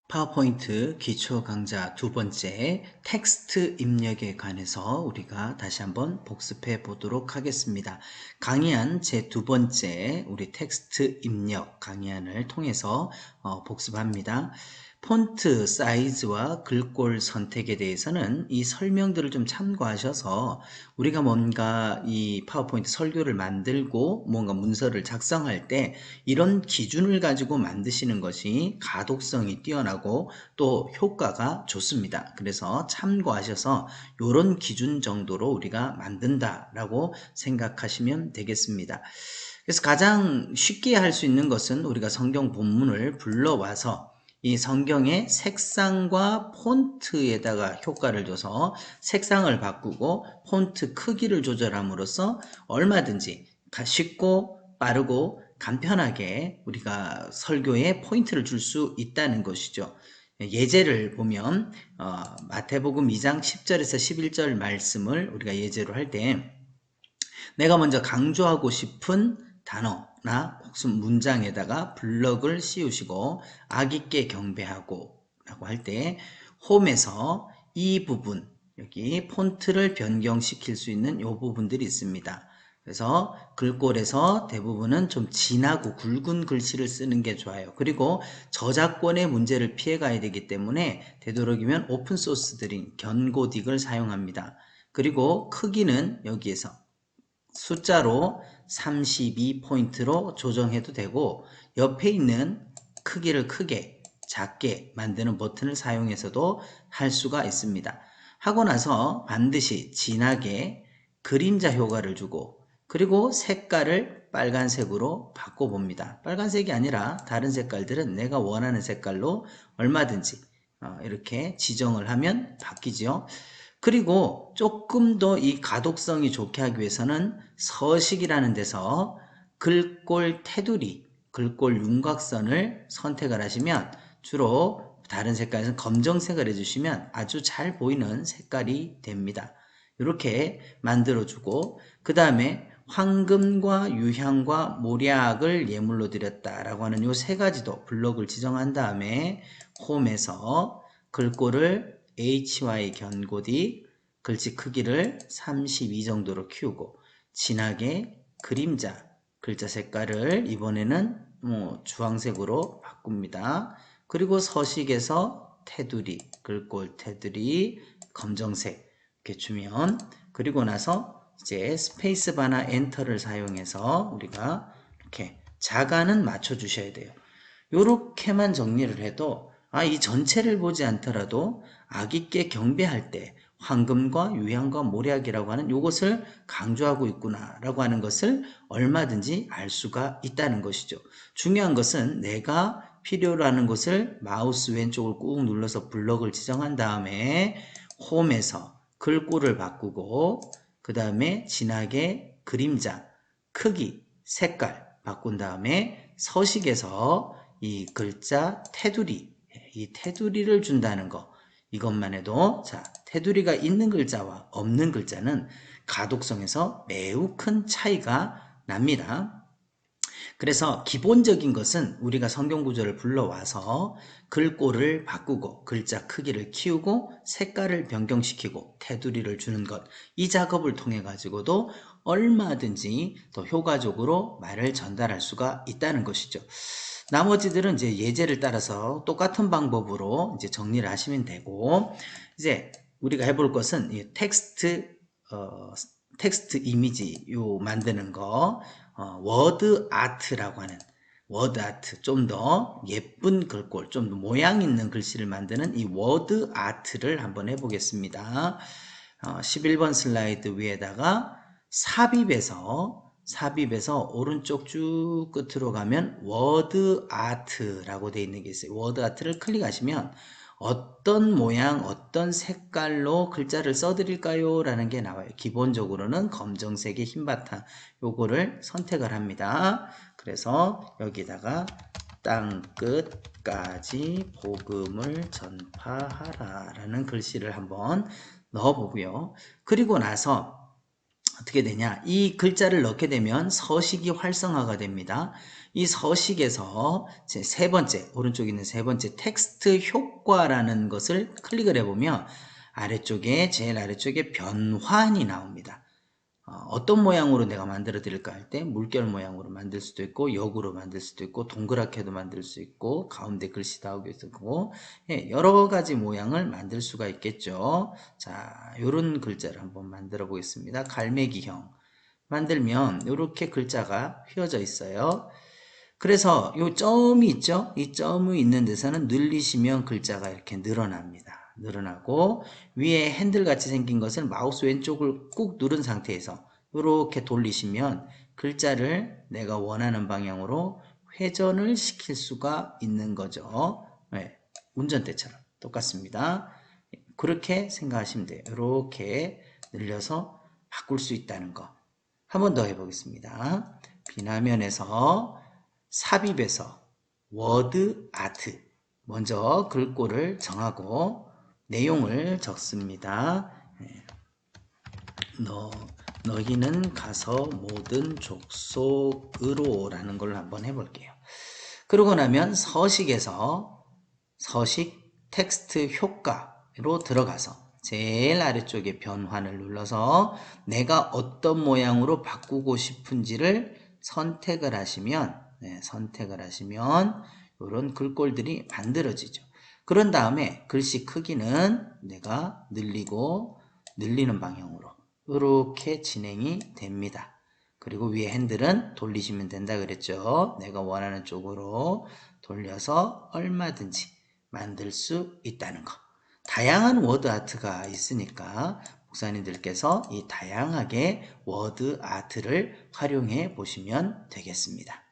파워포인트 기초 강좌 두 번째 텍스트 입력에 관해서 우리가 다시 한번 복습해 보도록 하겠습니다. 강의안 제 두 번째 우리 텍스트 입력 강의안을 통해서 복습합니다. 폰트 사이즈와 글꼴 선택에 대해서는 이 설명들을 좀 참고하셔서 우리가 뭔가 이 파워포인트 설교를 만들고 뭔가 문서를 작성할 때 이런 기준을 가지고 만드시는 것이 가독성이 뛰어나고 또 효과가 좋습니다. 그래서 참고하셔서 이런 기준 정도로 우리가 만든다라고 생각하시면 되겠습니다. 그래서 가장 쉽게 할 수 있는 것은 우리가 성경 본문을 불러와서 이 성경의 색상과 폰트에다가 효과를 줘서 색상을 바꾸고 폰트 크기를 조절함으로써 얼마든지 쉽고 빠르고 간편하게 우리가 설교에 포인트를 줄 수 있다는 것이죠. 예제를 보면 마태복음 2장 10절에서 11절 말씀을 우리가 예제로 할 때 내가 먼저 강조하고 싶은 단어나 혹은 문장에다가 블럭을 씌우시고 악있게 경배하고 라고 할 때 홈에서 이 부분 여기 폰트를 변경시킬 수 있는 이 부분들이 있습니다. 그래서 글꼴에서 대부분은 좀 진하고 굵은 글씨를 쓰는 게 좋아요. 그리고 저작권의 문제를 피해 가야 되기 때문에 되도록이면 오픈소스들인 견고딕을 사용합니다. 그리고 크기는 여기에서 숫자로 32포인트로 조정해도 되고 옆에 있는 크기를 크게 작게 만드는 버튼을 사용해서도 할 수가 있습니다. 하고 나서 반드시 진하게 그림자 효과를 주고 그리고 색깔을 빨간색으로 바꿔봅니다. 빨간색이 아니라 다른 색깔들은 내가 원하는 색깔로 얼마든지 이렇게 지정을 하면 바뀌죠. 그리고 조금 더 이 가독성이 좋게 하기 위해서는 서식이라는 데서 글꼴 테두리, 글꼴 윤곽선을 선택을 하시면 주로 다른 색깔에서 검정색을 해주시면 아주 잘 보이는 색깔이 됩니다. 이렇게 만들어주고 그 다음에 황금과 유향과 모략을 예물로 드렸다라고 하는 이 세 가지도 블럭을 지정한 다음에 홈에서 글꼴을 HY 견고딕 글씨 크기를 32 정도로 키우고 진하게 그림자 글자 색깔을 이번에는 주황색으로 바꿉니다. 그리고 서식에서 테두리 글꼴 테두리 검정색 이렇게 주면 그리고 나서 이제 스페이스바나 엔터를 사용해서 우리가 이렇게 자간은 맞춰 주셔야 돼요. 요렇게만 정리를 해도 이 전체를 보지 않더라도 악있게 경배할 때 황금과 유향과 모략이라고 하는 요것을 강조하고 있구나 라고 하는 것을 얼마든지 알 수가 있다는 것이죠. 중요한 것은 내가 필요로 하는 것을 마우스 왼쪽을 꾹 눌러서 블럭을 지정한 다음에 홈에서 글꼴을 바꾸고 그 다음에 진하게 그림자, 크기, 색깔 바꾼 다음에 서식에서 이 글자 테두리, 이 테두리를 준다는 거 이것만 해도 자 테두리가 있는 글자와 없는 글자는 가독성에서 매우 큰 차이가 납니다. 그래서 기본적인 것은 우리가 성경 구절을 불러와서 글꼴을 바꾸고 글자 크기를 키우고 색깔을 변경시키고 테두리를 주는 것 이 작업을 통해 가지고도 얼마든지 더 효과적으로 말을 전달할 수가 있다는 것이죠. 나머지들은 이제 예제를 따라서 똑같은 방법으로 이제 정리를 하시면 되고 이제 우리가 해볼 것은 이 텍스트 이미지 요 만드는 거 워드 아트라고 하는 워드 아트 좀 더 예쁜 글꼴 좀 더 모양 있는 글씨를 만드는 이 워드 아트를 한번 해보겠습니다. 11번 슬라이드 위에다가 삽입에서 오른쪽 쭉 끝으로 가면 워드 아트라고 되어 있는 게 있어요. 워드 아트를 클릭하시면 어떤 모양 어떤 색깔로 글자를 써드릴까요 라는 게 나와요. 기본적으로는 검정색의 흰 바탕 요거를 선택을 합니다. 그래서 여기다가 땅끝까지 복음을 전파하라 라는 글씨를 한번 넣어 보고요. 그리고 나서 어떻게 되냐? 이 글자를 넣게 되면 서식이 활성화가 됩니다. 이 서식에서 제 세 번째, 오른쪽에 있는 세 번째 텍스트 효과라는 것을 클릭을 해보면 아래쪽에, 제일 아래쪽에 변환이 나옵니다. 어떤 모양으로 내가 만들어 드릴까 할 때 물결 모양으로 만들 수도 있고 역으로 만들 수도 있고 동그랗게도 만들 수 있고 가운데 글씨 나오게 있고 여러 가지 모양을 만들 수가 있겠죠. 자, 요런 글자를 한번 만들어 보겠습니다. 갈매기형 만들면 이렇게 글자가 휘어져 있어요. 그래서 요 점이 있죠? 이 점이 있는 데서는 늘리시면 글자가 이렇게 늘어납니다. 늘어나고 위에 핸들 같이 생긴 것을 마우스 왼쪽을 꾹 누른 상태에서 이렇게 돌리시면 글자를 내가 원하는 방향으로 회전을 시킬 수가 있는 거죠. 네, 운전대처럼 똑같습니다. 그렇게 생각하시면 돼요. 이렇게 늘려서 바꿀 수 있다는 거. 한 번 더 해보겠습니다. 비나면에서 삽입에서 워드 아트 먼저 글꼴을 정하고 내용을 적습니다. 너희는 가서 모든 족속으로 라는 걸 한번 해볼게요. 그러고 나면 서식에서 서식 텍스트 효과로 들어가서 제일 아래쪽에 변환을 눌러서 내가 어떤 모양으로 바꾸고 싶은지를 선택을 하시면 이런 글꼴들이 만들어지죠. 그런 다음에 글씨 크기는 내가 늘리는 방향으로 이렇게 진행이 됩니다. 그리고 위에 핸들은 돌리시면 된다 그랬죠. 내가 원하는 쪽으로 돌려서 얼마든지 만들 수 있다는 거. 다양한 워드 아트가 있으니까 목사님들께서 이 다양하게 워드 아트를 활용해 보시면 되겠습니다.